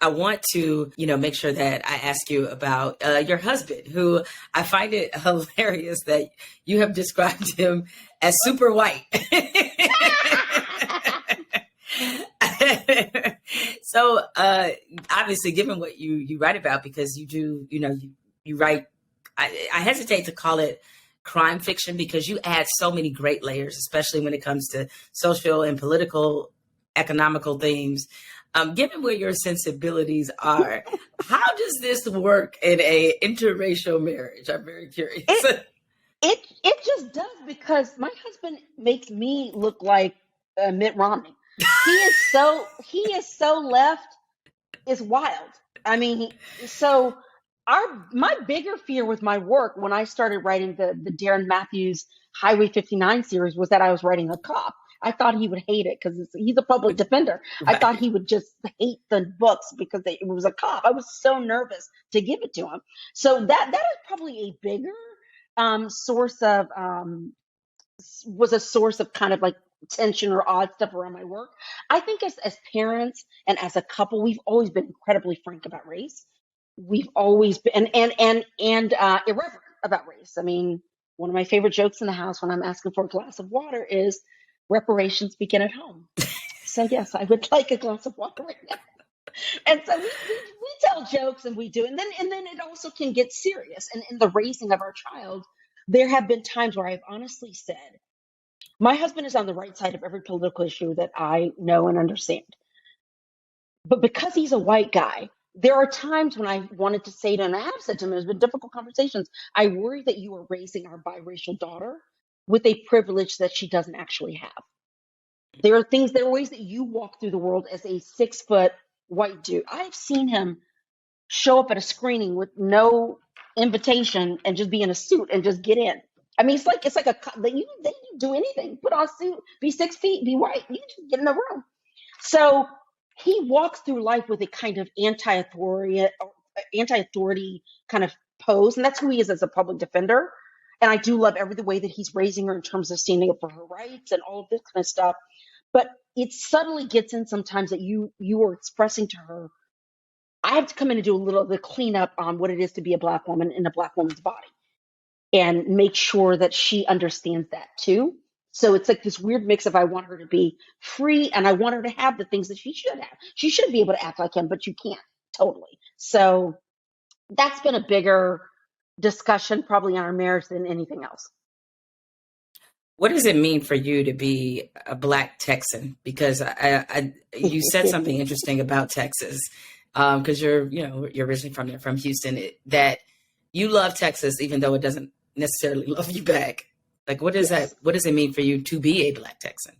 I want to, make sure that I ask you about your husband, who I find it hilarious that you have described him as super white. So, obviously, given what you write about, because you do, you write, I hesitate to call it crime fiction because you add so many great layers, especially when it comes to social and political, economical themes. Given where your sensibilities are, how does this work in a interracial marriage? I'm very curious. It just does, because my husband makes me look like Mitt Romney. He is so left. It's wild. I mean, so my bigger fear with my work when I started writing the Darren Matthews Highway 59 series was that I was writing a cop. I thought he would hate it because he's a public defender. Right. I thought he would just hate the books because it was a cop. I was so nervous to give it to him. So that is probably a bigger source of was a source of kind of like tension or odd stuff around my work. I think as parents and as a couple, we've always been incredibly frank about race. We've always been and irreverent about race. I mean, one of my favorite jokes in the house when I'm asking for a glass of water is reparations begin at home. So yes, I would like a glass of water right now. And so we tell jokes and we do, and then it also can get serious. And in the raising of our child, there have been times where I've honestly said, my husband is on the right side of every political issue that I know and understand. But because he's a white guy, there are times when I wanted to say to him, and I have said to him, there's been difficult conversations, I worry that you are raising our biracial daughter with a privilege that she doesn't actually have. There are ways that you walk through the world as a 6-foot white dude. I've seen him show up at a screening with no invitation and just be in a suit and just get in. I mean, it's like you do anything, put on a suit, be 6 feet, be white, you just get in the room. So he walks through life with a kind of anti-authority kind of pose, and that's who he is as a public defender. And I do love the way that he's raising her in terms of standing up for her rights and all of this kind of stuff. But it subtly gets in sometimes that you are expressing to her, I have to come in and do a little of the cleanup on what it is to be a Black woman in a Black woman's body and make sure that she understands that too. So it's like this weird mix of I want her to be free and I want her to have the things that she should have. She should be able to act like him, but you can't totally. So that's been a bigger discussion probably on our marriage than anything else. What does it mean for you to be a Black Texan? Because you said something interesting about Texas, because you're originally from Houston, that you love Texas even though it doesn't necessarily love you back. Like, what does what does it mean for you to be a Black Texan?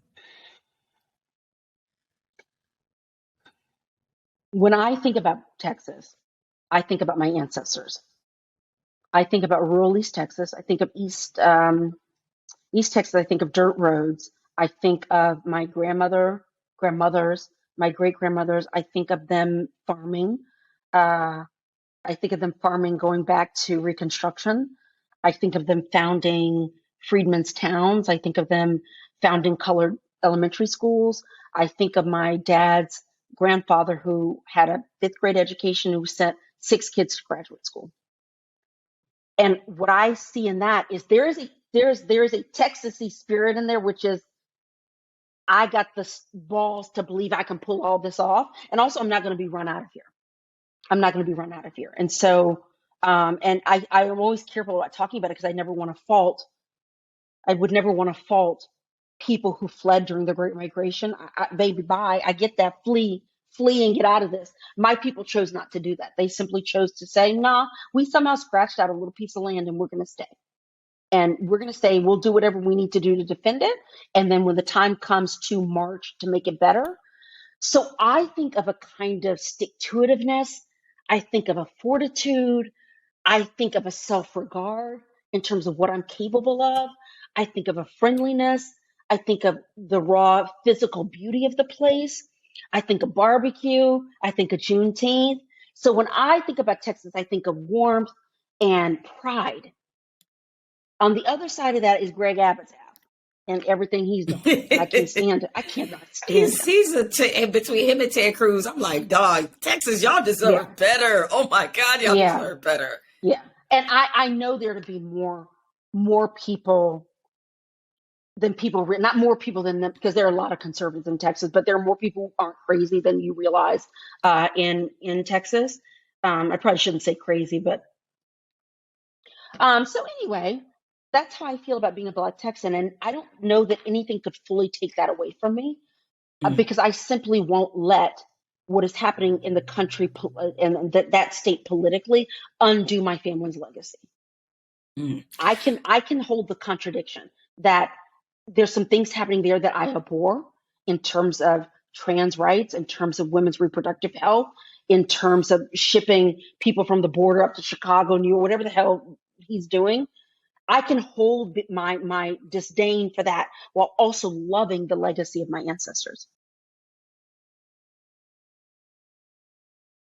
When I think about Texas, I think about my ancestors. I think about rural East Texas. I think of East Texas. I think of dirt roads. I think of my grandmothers, my great grandmothers. I think of them farming. I think of them farming going back to Reconstruction. I think of them founding freedmen's towns. I think of them founding colored elementary schools. I think of my dad's grandfather who had a 5th grade education, who sent 6 kids to graduate school. And what I see in that is there is a Texas-y spirit in there, which is I got the balls to believe I can pull all this off. And also I'm not going to be run out of here. And so, and I am always careful about talking about it because I would never want to fault people who fled during the Great Migration. Baby, bye. I get that. Flee and get out of this. My people chose not to do that. They simply chose to say, nah, we somehow scratched out a little piece of land and we're going to stay. And we're going to say, we'll do whatever we need to do to defend it. And then when the time comes to march to make it better. So I think of a kind of stick-to-itiveness. I think of a fortitude. I think of a self-regard in terms of what I'm capable of. I think of a friendliness. I think of the raw physical beauty of the place. I think of barbecue. I think of Juneteenth. So when I think about Texas, I think of warmth and pride. On the other side of that is Greg Abbott's. and everything he's done. And I can't stand it. I cannot stand him. And between him and Ted Cruz, I'm like, dog, Texas, y'all deserve better. Oh my God, y'all deserve better. Yeah. And I know there to be more people than people, not more people than them, because there are a lot of conservatives in Texas, but there are more people who aren't crazy than you realize in Texas. I probably shouldn't say crazy, but so anyway, that's how I feel about being a Black Texan. And I don't know that anything could fully take that away from me because I simply won't let what is happening in the country and that state politically undo my family's legacy. I can hold the contradiction that there's some things happening there that I abhor in terms of trans rights, in terms of women's reproductive health, in terms of shipping people from the border up to Chicago, New York, whatever the hell he's doing. I can hold my disdain for that while also loving the legacy of my ancestors.